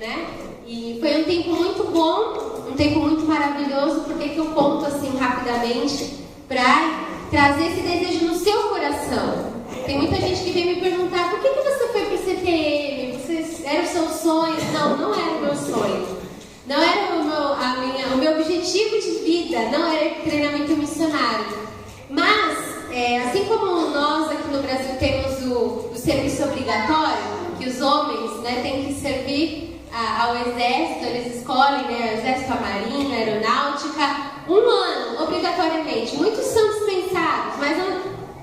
né? E foi um tempo muito bom, um tempo muito maravilhoso. Por que eu conto assim rapidamente? Para trazer esse desejo no seu coração. Tem muita gente que vem me perguntar: por que você foi para o CTM? Era o seu sonho? Não, não era o meu sonho. Não era o meu objetivo de vida, não era treinamento missionário. Mas, assim como nós aqui no Brasil temos o serviço obrigatório, que os homens, né, têm que servir ao exército, eles escolhem, né, o exército, a marinha, a aeronáutica, 1 ano, obrigatoriamente. Muitos são dispensados, mas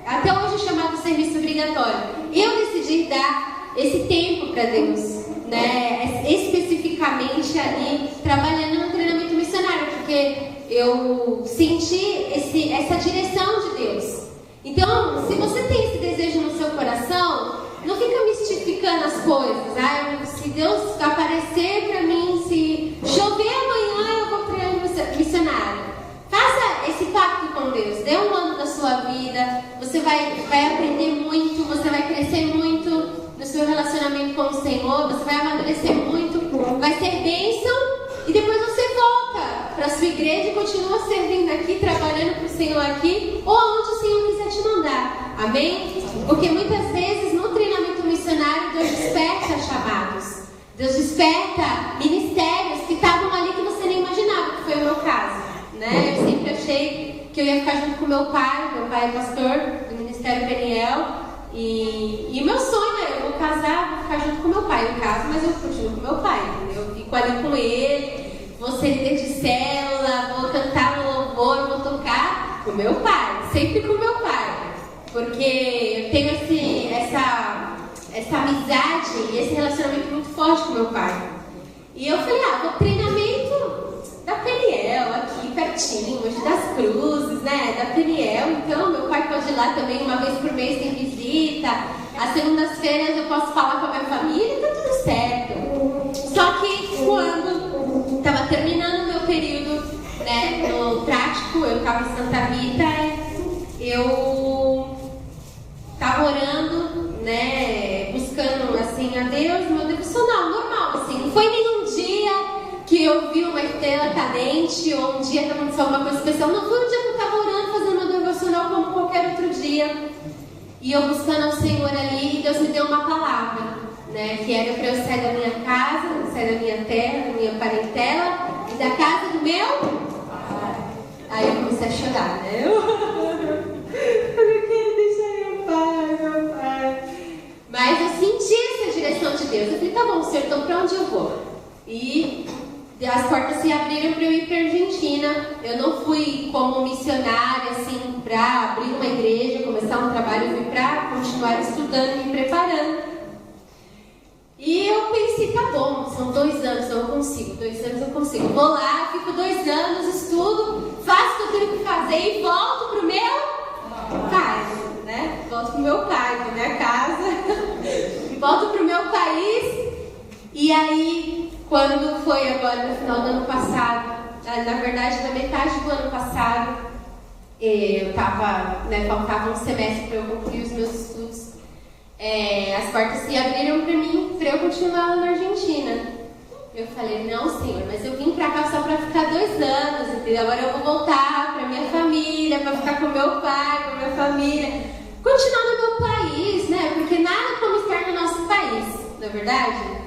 até hoje é chamado serviço obrigatório. Eu decidi dar esse tempo para Deus, né, especificamente ali, trabalhando no treinamento missionário, porque eu senti essa direção de Deus. Então, se você tem esse desejo no seu coração, não fica mistificando as coisas. Se Deus aparecer para mim, se chover amanhã, eu vou treinar missionário. Faça esse pacto com Deus. Dê 1 ano da sua vida. Você vai aprender muito, você vai crescer muito no seu relacionamento com o Senhor, você vai amadurecer muito, vai ser bênção, e depois você volta para a sua igreja e continua servindo aqui, trabalhando para o Senhor aqui, ou aonde o Senhor quiser te mandar. Amém? Porque muitas vezes no treinamento missionário Deus desperta chamados, Deus desperta ministérios que estavam ali que você nem imaginava, que foi o meu caso, né? Eu sempre achei que eu ia ficar junto com meu pai é pastor do Ministério Peniel. E o meu sonho é: eu vou casar, vou ficar junto com meu pai. Eu caso, mas eu continuo com meu pai, entendeu? Eu fico ali com ele, vou ser líder de célula, vou cantar no louvor, vou tocar com meu pai, sempre com meu pai, porque eu tenho essa amizade e esse relacionamento muito forte com meu pai. E eu falei: vou treinamento da Peniel, aqui pertinho, Mogi das Cruzes, né, da Peniel. Então meu pai pode ir lá também, 1 vez por mês tem visita. Às segundas-feiras eu posso falar com a minha família, tá tudo certo. Só que quando estava terminando o meu período, né, no prático, eu estava em Santa Rita, eu estava orando, né, buscando assim a Deus, meu devocional normal, assim, não foi nenhum dia que eu vi uma estrela cadente ou um dia que aconteceu alguma coisa especial. Não, foi um dia que eu estava orando, fazendo meu devocional como qualquer outro dia. E eu buscando ao Senhor ali, e Deus me deu uma palavra, né? Que era para eu sair da minha casa, sair da minha terra, da minha parentela e da casa do meu pai. Aí eu comecei a chorar, né? Eu quero deixar meu pai. Mas eu senti essa direção de Deus. Eu falei: tá bom, Senhor, então para onde eu vou? E as portas se abriram para eu ir para a Argentina. Eu não fui como missionária, assim, para abrir uma igreja, começar um trabalho. Eu fui para continuar estudando e me preparando. E eu pensei: tá bom, são 2 anos, eu consigo. 2 anos eu consigo. Vou lá, fico 2 anos, estudo, faço o que eu tenho que fazer e volto pro meu pai, né? Volto pro meu pai, pra minha casa. E volto pro meu país. E aí, quando foi agora no final do ano passado, na verdade na metade do ano passado, eu estava, né, faltava um semestre para eu concluir os meus estudos, as portas se abriram para mim, para eu continuar lá na Argentina. Eu falei: não, Senhor, mas eu vim para cá só para ficar 2 anos, entendeu? Agora eu vou voltar para minha família, para ficar com meu pai, com minha família, continuar no meu país, né? Porque nada como estar no nosso país, não é verdade?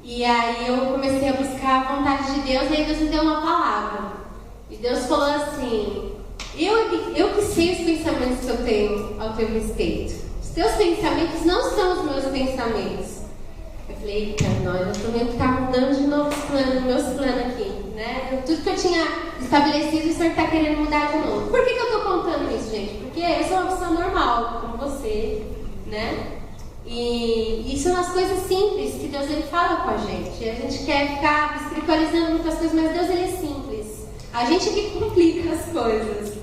E aí eu comecei a buscar a vontade de Deus, e aí Deus me deu uma palavra. E Deus falou assim: eu que sei os pensamentos que eu tenho ao teu respeito. Os teus pensamentos não são os meus pensamentos. Eu falei: eita, nós, eu estou vendo que está mudando de novo os planos, meus planos aqui, né? Tudo que eu tinha estabelecido, o Senhor está querendo mudar de novo. Por que eu estou contando isso, gente? Porque eu sou uma pessoa normal, como você, né? E isso são as coisas simples que Deus ele fala com a gente. A gente quer ficar espiritualizando muitas coisas, mas Deus ele é simples. A gente que complica as coisas.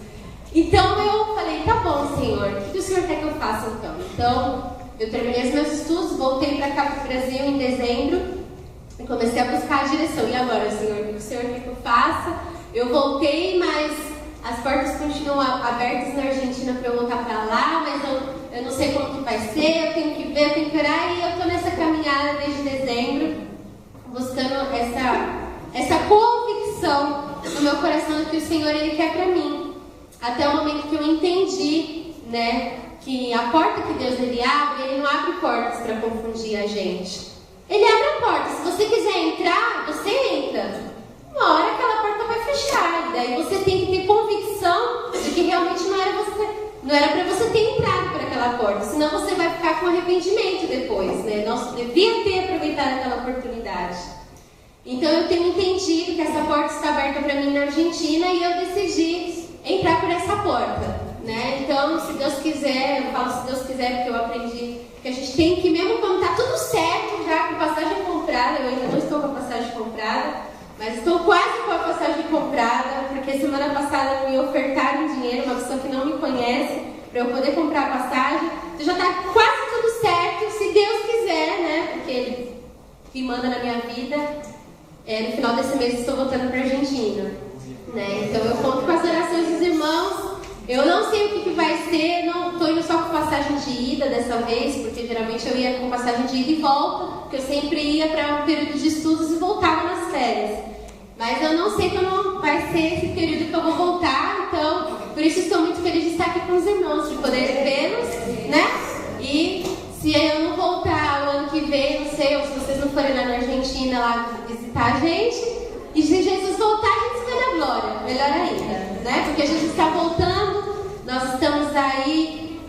Então eu falei: tá bom, Senhor, o que o Senhor quer que eu faça então? Então eu terminei os meus estudos, voltei para cá para o Brasil em dezembro e comecei a buscar a direção. E agora, Senhor, o que o Senhor quer que eu faça? Eu voltei, mas as portas continuam abertas na Argentina para eu voltar para lá, mas eu não sei como que vai ser, eu tenho que ver, eu tenho que orar, e eu estou nessa caminhada desde dezembro, buscando meu coração do que o Senhor Ele quer para mim. Até o momento que eu entendi, né, que a porta que Deus Ele não abre portas para confundir a gente. Ele abre a porta. Se você quiser entrar, você entra. Uma hora aquela porta vai fechar. E daí você tem que ter convicção de que realmente não era para você ter entrado por aquela porta. Senão você vai ficar com arrependimento depois, né? Nossa, devia ter aproveitado aquela oportunidade. Então eu tenho entendido que essa porta está aberta para mim na Argentina e eu decidi entrar por essa porta, né? Então, se Deus quiser, eu falo se Deus quiser porque eu aprendi que a gente tem que, mesmo quando está tudo certo, já com a passagem comprada, eu ainda não estou com a passagem comprada, mas estou quase com a passagem comprada, porque semana passada me ofertaram dinheiro, uma pessoa que não me conhece, para eu poder comprar a passagem. Então já está quase tudo certo, se Deus quiser, né? Porque Ele que manda na minha vida. No final desse mês estou voltando para a Argentina, né? Então eu conto com as orações dos irmãos. Eu não sei o que vai ser, não estou indo só com passagem de ida dessa vez, porque geralmente eu ia com passagem de ida e volta, porque eu sempre ia para um período de estudos e voltava nas férias. Mas eu não sei como vai ser esse período que eu vou voltar, então por isso estou muito feliz de estar aqui com os irmãos, de poder vê-los, né? E se eu não voltar o ano que vem, não sei, ou se vocês não forem lá na Argentina lá visitar a gente, e se Jesus voltar, a gente se vê na glória, melhor ainda, né? Porque Jesus está voltando, nós estamos aí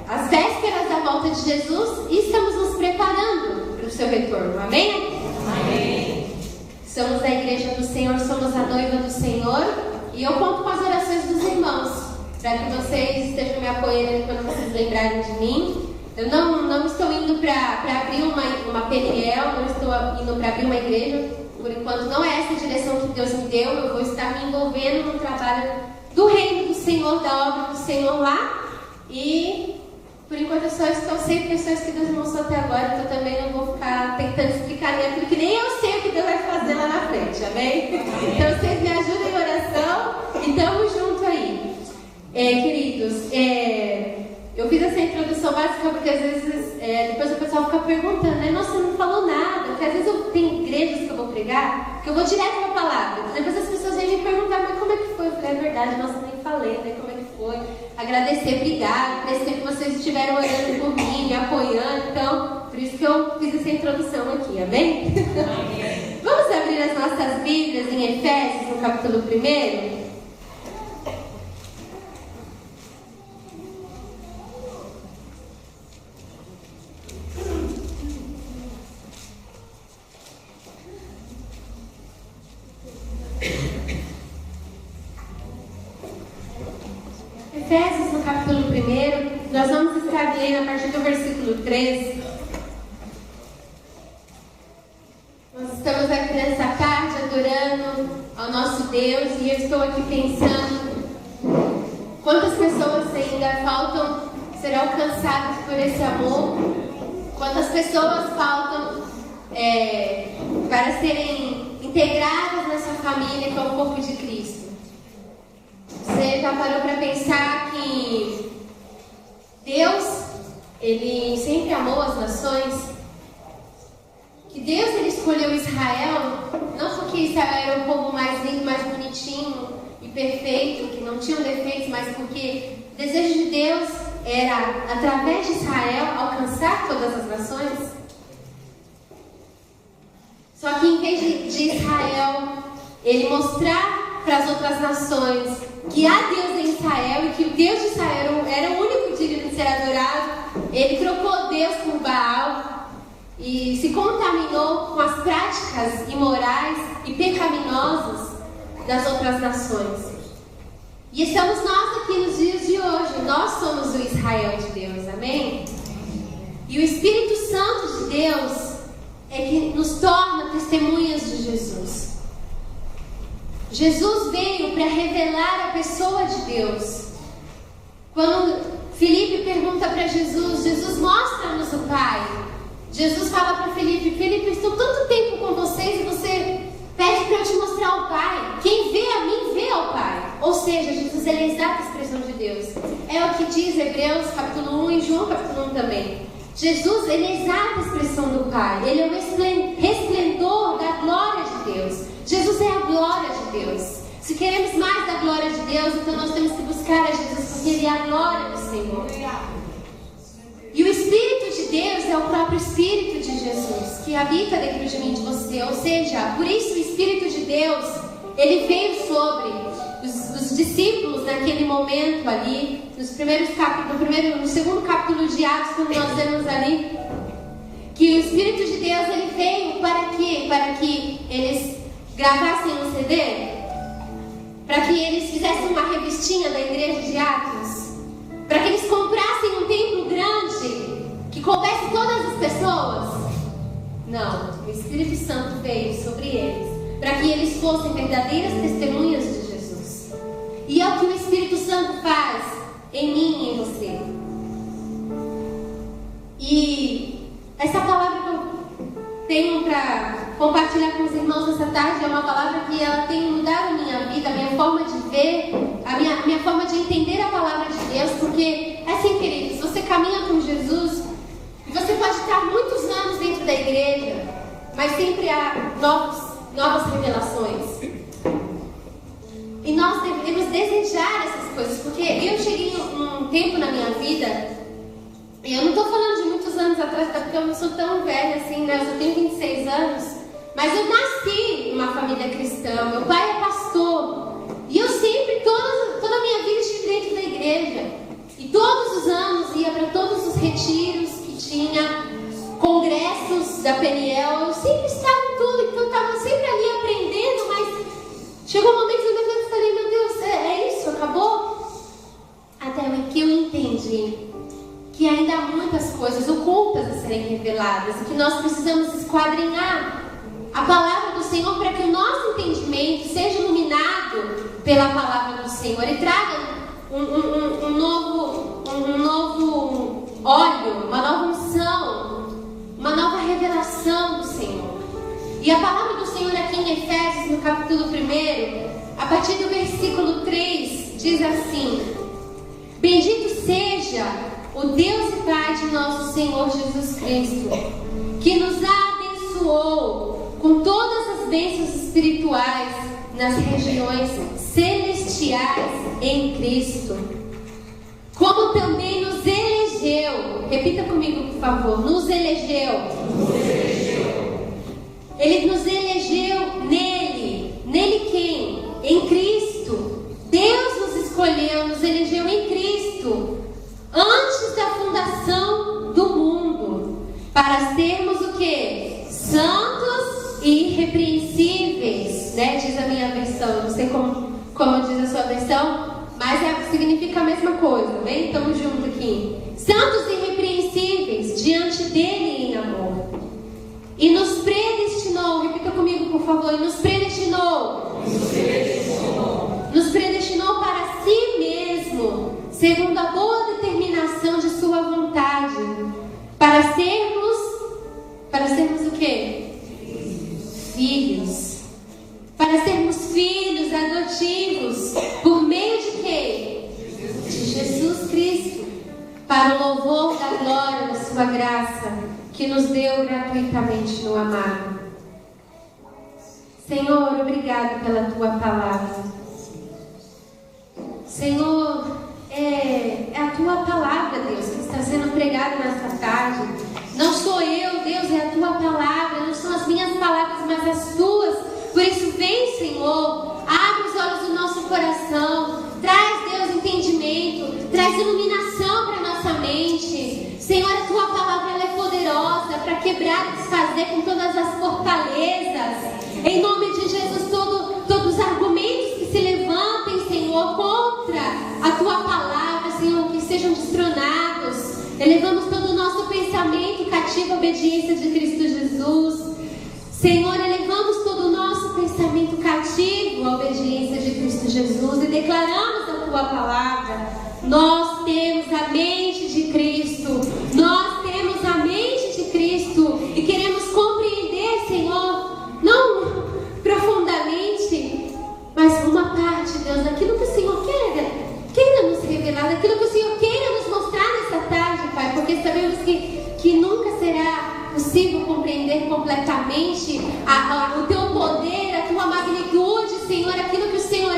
às vésperas da volta de Jesus e estamos nos preparando para o seu retorno, amém? Amém. Somos a igreja do Senhor, somos a noiva do Senhor, e eu conto com as orações dos irmãos, para que vocês estejam me apoiando quando vocês lembrarem de mim. Eu não estou indo para abrir uma PNL, não estou indo para abrir uma igreja. Por enquanto não é essa a direção que Deus me deu. Eu vou estar me envolvendo no trabalho do reino do Senhor, da obra do Senhor lá. E por enquanto eu só estou sem pessoas que Deus me mostrou até agora. Então eu também não vou ficar tentando explicar nem aquilo que nem eu sei o que Deus vai fazer lá na frente, amém? Então vocês me ajudem em oração e estamos juntos aí. Queridos, eu fiz essa introdução básica porque às vezes depois o pessoal fica perguntando, né? Nossa, você não falou nada. Porque às vezes eu tenho igrejas que eu vou pregar, que eu vou direto para a palavra. Depois as pessoas vêm me perguntar, mas como é que foi? Eu falei, é verdade, nossa, nem falei, né? Como é que foi? Agradecer, obrigado. Nesse tempo vocês estiveram orando por mim, me apoiando. Então, por isso que eu fiz essa introdução aqui, amém? Amém. Vamos abrir as nossas Bíblias em Efésios, no capítulo 1. Efésios, no capítulo 1, nós vamos estar lendo a partir do versículo 13. Nós estamos aqui nessa tarde adorando ao nosso Deus e eu estou aqui pensando quantas pessoas ainda faltam ser alcançadas por esse amor, quantas pessoas faltam para serem integradas nessa família que é o corpo de Cristo. Você já parou para pensar que Deus, Ele sempre amou as nações? Que Deus, Ele escolheu Israel, não porque Israel era o povo mais lindo, mais bonitinho e perfeito, que não tinha defeitos, mas porque o desejo de Deus era, através de Israel, alcançar todas as nações? Só que em vez de Israel, Ele mostrar para as outras nações que há Deus em Israel e que o Deus de Israel era o único digno de ser adorado, Ele trocou Deus por Baal e se contaminou com as práticas imorais e pecaminosas das outras nações. E estamos nós aqui nos dias de hoje, nós somos o Israel de Deus, amém? E o Espírito Santo de Deus é que nos torna testemunhas de Jesus. Jesus veio para revelar a pessoa de Deus. Quando Filipe pergunta para Jesus, Jesus, mostra-nos o Pai. Jesus fala para Filipe, Filipe, eu estou tanto tempo com vocês e você pede para eu te mostrar o Pai. Quem vê a mim, vê ao Pai. Ou seja, Jesus é a exata expressão de Deus. É o que diz Hebreus capítulo 1 e João capítulo 1 também. Jesus, Ele é a exata expressão do Pai. Ele é o resplendor da glória de Deus. Jesus é a glória de Deus. Se queremos mais da glória de Deus, então nós temos que buscar a Jesus, porque Ele é a glória do Senhor. E o Espírito de Deus é o próprio Espírito de Jesus, que habita dentro de mim e de você. Ou seja, por isso o Espírito de Deus, Ele veio sobre os discípulos naquele momento ali, no segundo capítulo de Atos, quando nós vemos ali, que o Espírito de Deus, Ele veio para quê? Para que eles gravassem um CD? Para que eles fizessem uma revistinha da igreja de Atos? Para que eles comprassem um templo grande que coubesse todas as pessoas? Não, o Espírito Santo veio sobre eles para que eles fossem verdadeiras testemunhas de Jesus. E é o que o Espírito Santo faz em mim e em você. E essa palavra que eu tenho para compartilhar com os irmãos essa tarde é uma palavra que ela tem mudado a minha vida, a minha forma de ver, a minha forma de entender a palavra de Deus, porque, assim, queridos, você caminha com Jesus e você pode estar muitos anos dentro da igreja, mas sempre há novas revelações. E nós devemos desejar essas coisas, porque eu cheguei num tempo na minha vida, e eu não estou falando de muitos anos atrás, porque eu não sou tão velha assim, né? Eu só tenho 26 anos. Mas eu nasci numa família cristã, meu pai é pastor. E eu sempre, toda a minha vida, estive dentro da igreja. E todos os anos ia para todos os retiros que tinha, congressos da PNL. Eu sempre estava em tudo, então eu estava sempre ali aprendendo. Mas chegou um momento que eu falei, meu Deus, é isso? Acabou? Até que eu entendi que ainda há muitas coisas ocultas a serem reveladas e que nós precisamos esquadrinhar a palavra do Senhor para que o nosso entendimento seja iluminado pela palavra do Senhor e traga um novo óleo, uma nova unção, uma nova revelação do Senhor. E a palavra do Senhor aqui em Efésios, no capítulo 1, a partir do versículo 3, diz assim: Bendito seja o Deus e Pai de nosso Senhor Jesus Cristo, que nos abençoou com todas as bênçãos espirituais nas regiões celestiais em Cristo, como também nos elegeu. Repita comigo, por favor. Nos elegeu. Ele nos elegeu nele. Nele quem? Em Cristo. Deus nos escolheu, nos elegeu em Cristo antes da fundação do mundo, para sermos o quê? Santos e irrepreensíveis, né? Diz a minha versão, não sei como diz a sua versão, mas significa a mesma coisa, bem? Estamos juntos aqui. Santos e irrepreensíveis diante dele em amor. E nos predestinou, repita comigo por favor, e nos predestinou. Nos predestinou para si mesmo, segundo a boa determinação de sua vontade, para sermos o quê? Filhos. Para sermos filhos adotivos, por meio de quê? De Jesus Cristo, para o louvor da glória da sua graça, que nos deu gratuitamente no amado. Senhor, obrigado pela tua palavra. Senhor, é a tua palavra, Deus, que está sendo pregada nesta tarde. Não sou eu, Deus, é a tua palavra. Não são as minhas palavras, mas as tuas. Por isso, vem, Senhor, abre os olhos do nosso coração. Traz, Deus, entendimento. Traz iluminação para a nossa mente. Senhor, a tua palavra ela é poderosa para quebrar e desfazer com todas as fortalezas. Em nome de Jesus, todos os argumentos que se levantem, Senhor, contra a tua palavra, Senhor, que sejam destronados. Elevamos todo o nosso pensamento cativo à obediência de Cristo Jesus. Senhor, elevamos todo o nosso pensamento cativo à obediência de Cristo Jesus e declaramos a tua palavra. Nós temos a mente de Cristo. Nós temos a mente de Cristo e queremos compreender, Senhor, não profundamente, mas uma parte, Deus, daquilo que o Senhor queira nos revelar, daquilo que o Senhor queira nos mostrar nessa tarde, Pai, porque sabemos que nunca será possível compreender completamente o teu poder, a tua magnitude, Senhor, aquilo que o Senhor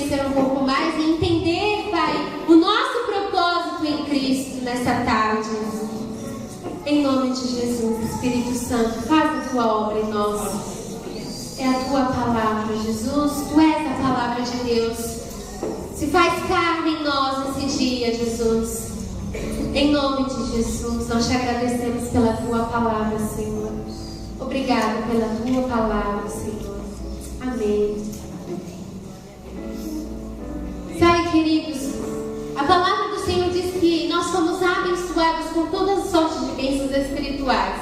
conhecer um pouco mais e entender, Pai, o nosso propósito em Cristo nessa tarde. Em nome de Jesus, Espírito Santo, faz a tua obra em nós. É a tua palavra, Jesus. Tu és a palavra de Deus. Se faz carne em nós esse dia, Jesus. Em nome de Jesus, nós te agradecemos pela tua palavra, Senhor. Obrigada pela tua palavra, Senhor. Amém. Sabe, queridos, a palavra do Senhor diz que nós somos abençoados com todas as sortes de bênçãos espirituais.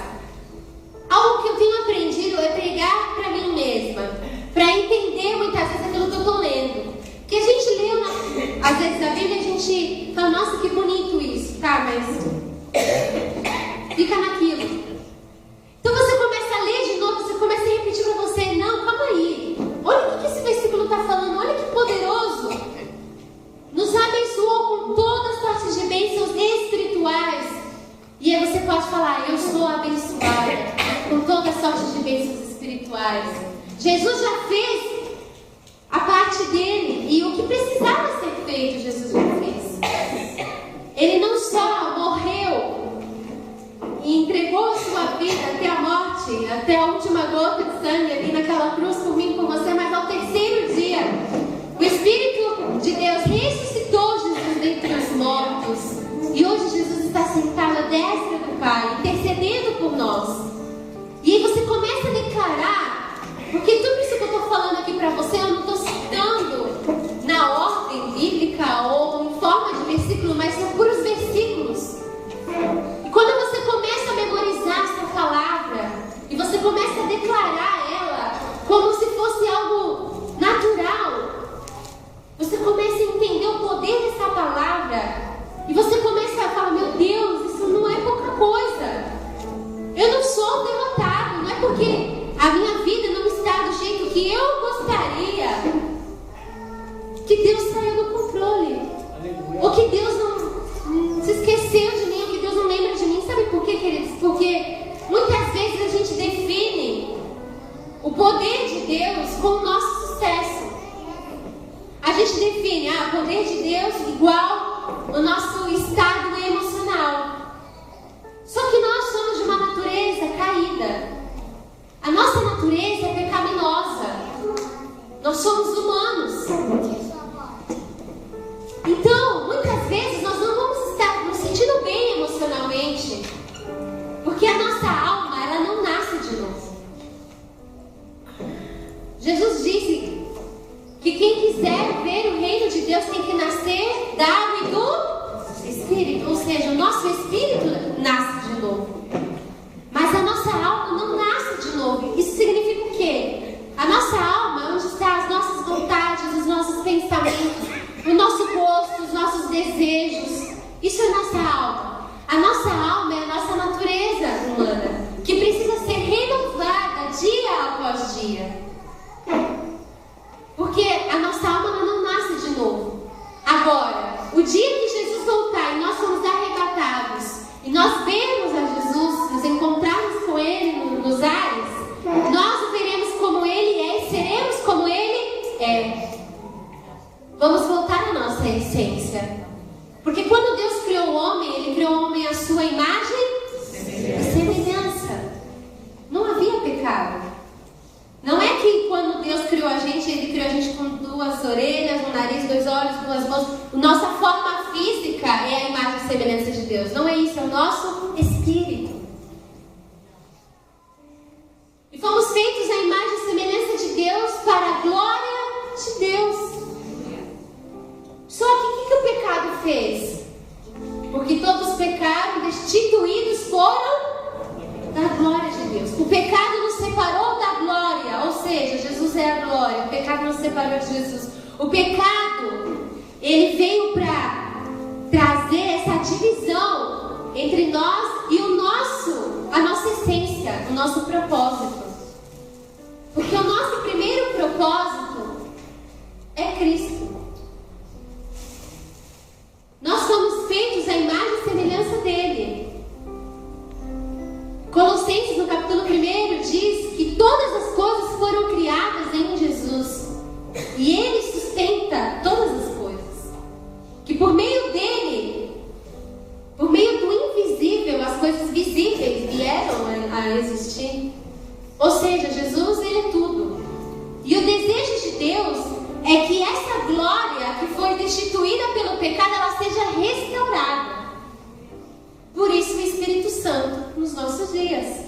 Algo que eu tenho aprendido é pregar para mim mesma, para entender muitas vezes aquilo que eu estou lendo. Porque a gente lê, às vezes, a Bíblia, a gente fala, nossa, que bonito isso, tá, mas fica naquilo. Então você começa a ler de novo, você começa a repetir para você, não, calma aí, olha o que esse versículo está falando, olha que poderoso. Nos abençoou com todas as sortes de bênçãos espirituais. E aí você pode falar, eu sou abençoada com todas as sortes de bênçãos espirituais. Jesus já fez a parte dele, e o que precisava ser feito, Jesus já fez. Ele não só morreu e entregou a sua vida até a morte, até a última gota de sangue ali naquela cruz por mim e por você, mas ao terceiro dia, o Espírito de Deus ressuscitou Jesus dentre os mortos. E hoje Jesus está sentado à destra do Pai, intercedendo por nós. E aí você começa a declarar, porque tudo isso que eu estou falando aqui para você, eu não estou citando na ordem bíblica ou em forma de versículo, mas são puros versículos. E quando você começa a memorizar essa palavra, e você começa a declarar ela como se fosse algo natural, você começa a entender o poder dessa palavra. E você começa a falar, meu Deus, isso não é pouca coisa. Eu não sou um derrotado. Não é porque a minha vida não está do jeito que eu gostaria que Deus saiu do controle. Ou que Deus não se esqueceu de mim, ou que Deus não lembra de mim. Sabe por quê, queridos? Porque muitas vezes a gente define o poder de Deus com o nosso sucesso. A gente define, o poder de Deus igual o nosso estado emocional. Só que nós somos de uma natureza caída. A nossa natureza é pecaminosa. Nós somos humanos. Então, muitas vezes nós não vamos estar nos sentindo bem emocionalmente, porque a nossa alma, ela não nasce de novo. Jesus disse que quem quiser ver o reino de Deus tem que nascer da água e do Espírito. Ou seja, o nosso Espírito nasce de novo. Mas a nossa alma não nasce de novo. Isso significa o quê? A nossa alma é onde estão as nossas vontades, os nossos pensamentos, o nosso gosto, os nossos desejos. Isso é a nossa alma. A nossa alma é a nossa natureza humana, que precisa ser renovada dia após dia. Porque a nossa alma não nasce de novo. Agora, o dia que Jesus voltar e nós somos arrebatados, e nós vermos a Jesus, nos encontrarmos com Ele nos ares, nós o veremos como Ele é e seremos como Ele é. Vamos voltar à nossa essência. Porque quando Deus criou o homem, Ele criou o homem à sua imagem e semelhança. Não havia pecado. Não é que quando Deus criou a gente, Ele criou a gente com duas orelhas, um nariz, dois olhos, duas mãos. Nossa forma física é a imagem e semelhança de Deus. Não é isso, é o nosso espírito. E fomos feitos à imagem e semelhança de Deus para a glória de Deus. Só que o que o pecado fez? Porque todos pecaram, destituídos foram da glória de Deus. O pecado nos separou da glória, ou seja, Jesus é a glória. O pecado nos separou de Jesus. O pecado, ele veio para trazer essa divisão entre nós e a nossa essência, o nosso propósito. Porque o nosso primeiro propósito é Cristo. Nós somos feitos à imagem e semelhança dele. Colossenses, no capítulo 1, diz que todas as coisas foram criadas em Jesus. E Ele sustenta coisas visíveis vieram a existir. Ou seja, Jesus, ele é tudo. E o desejo de Deus é que essa glória que foi destituída pelo pecado, ela seja restaurada. Por isso o Espírito Santo nos nossos dias.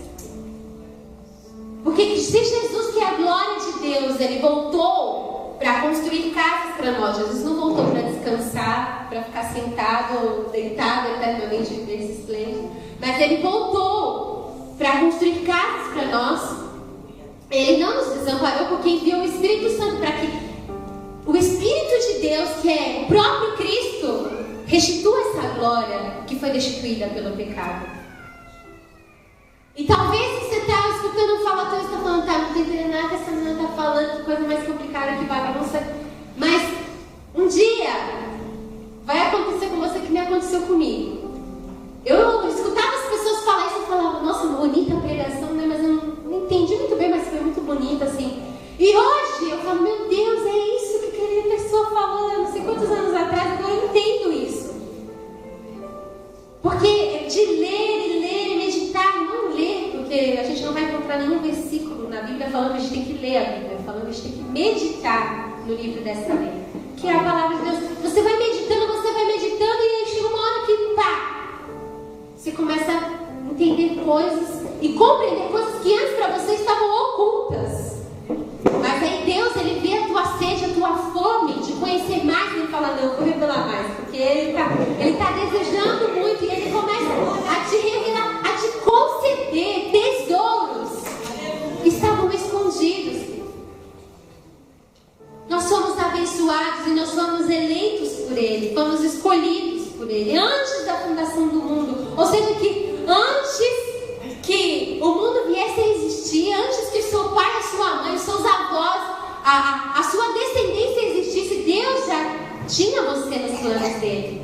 Porque se Jesus, que é a glória de Deus, ele voltou para construir casas para nós. Jesus não voltou para descansar, para ficar sentado ou deitado eternamente nesse esplêndido. Mas ele voltou para construir casas para nós. Ele não nos desamparou porque enviou o Espírito Santo para que o Espírito de Deus, que é o próprio Cristo, restitua essa glória que foi destituída pelo pecado. E talvez você está escutando um falatório e está falando, tá, não estou entendendo nada que essa menina está falando, que coisa mais complicada, que bagunça. Mas um dia vai acontecer com você que me aconteceu comigo. Eu escutava as pessoas falar isso e falava, nossa, bonita a pregação, né? Mas eu não entendi muito bem, mas foi muito bonita, assim. E hoje eu falo, meu Deus, é isso que aquela pessoa falou, eu não sei quantos anos atrás, agora eu entendo isso. Porque de ler e meditar, não ler, porque a gente não vai encontrar nenhum versículo na Bíblia falando que a gente tem que ler a Bíblia, falando que a gente tem que meditar no livro dessa lei, que é a palavra de Deus. Você vai meditando e aí chega uma hora que pá, você começa a entender coisas e compreender coisas que antes para você estavam ocultas. Mas aí Deus, ele vê a tua sede, a tua fome de conhecer mais, e ele fala, não, eu vou revelar mais, porque ele tá desejando muito, e ele começa a te revelar, a te conceder tesouros que estavam escondidos. Nós somos abençoados e nós somos eleitos por ele, fomos escolhidos por ele, antes da fundação do mundo. Ou seja, que antes que o mundo viesse a existir, antes que o seu pai, a sua mãe, os seus avós, a sua descendência existisse, Deus já tinha você nos planos dele.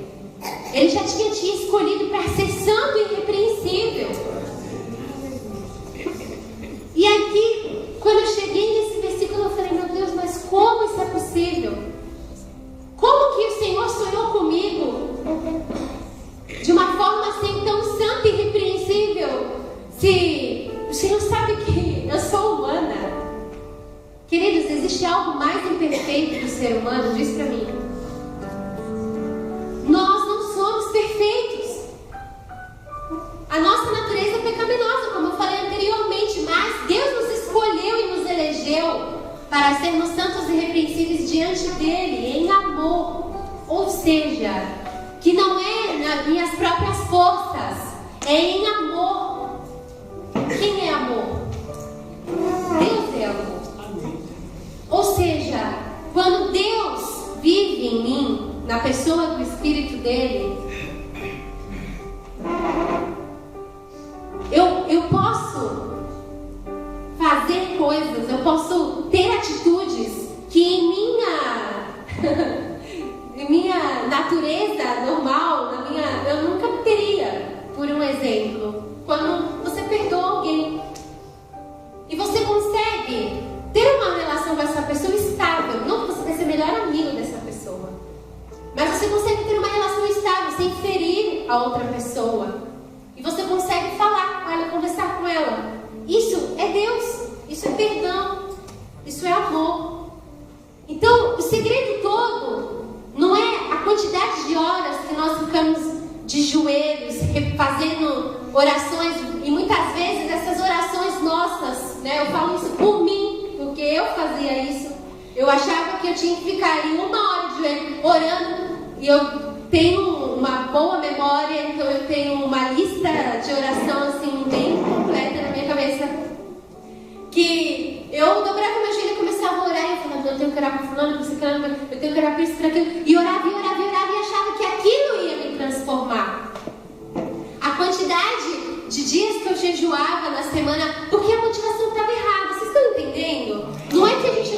Ele já tinha te escolhido para ser santo e irrepreensível. E aqui, quando eu cheguei nesse versículo, eu falei, meu Deus, mas como isso é possível? Como que o Senhor sonhou comigo de uma forma assim tão santa e irrepreensível? Se o Senhor sabe que eu sou humana. Queridos, existe algo mais imperfeito que o ser humano? Diz para mim. Nós não somos perfeitos. A nossa natureza é pecaminosa, como eu falei anteriormente, mas Deus nos escolheu e nos elegeu para sermos santos e irrepreensíveis diante dele, em amor. Ou seja, que não é nas minhas próprias forças, é em amor. Quem é amor? Deus é amor. Ou seja, quando Deus vive em mim, na pessoa do Espírito dele, eu posso fazer coisas, eu posso ter atitudes que em minha natureza normal, eu nunca teria. Por um exemplo, quando você perdoa alguém e você consegue ter uma relação com essa pessoa estável, não que você vai ser melhor amigo dessa pessoa, mas você consegue ter uma relação estável sem ferir a outra pessoa, e você consegue falar com ela, conversar com ela. Isso é Deus, isso é perdão, isso é amor. Então o segredo todo não é a quantidade de horas que nós ficamos de joelhos, fazendo orações, e muitas vezes essas orações nossas, né, eu falo isso por mim, porque eu fazia isso. Eu achava que eu tinha que ficar ali 1 hora de joelho orando, e eu tenho uma boa memória, então eu tenho uma lista de oração assim bem completa na minha cabeça, que eu dobrava meu joelho e começava a orar, e eu falava, eu tenho que orar para fulano, para ciclano, eu tenho que orar para isso, para aquilo, e orava, e achava que aquilo ia me transformar. A quantidade de dias que eu jejuava na semana, porque a motivação estava errada, vocês estão entendendo? Não é que a gente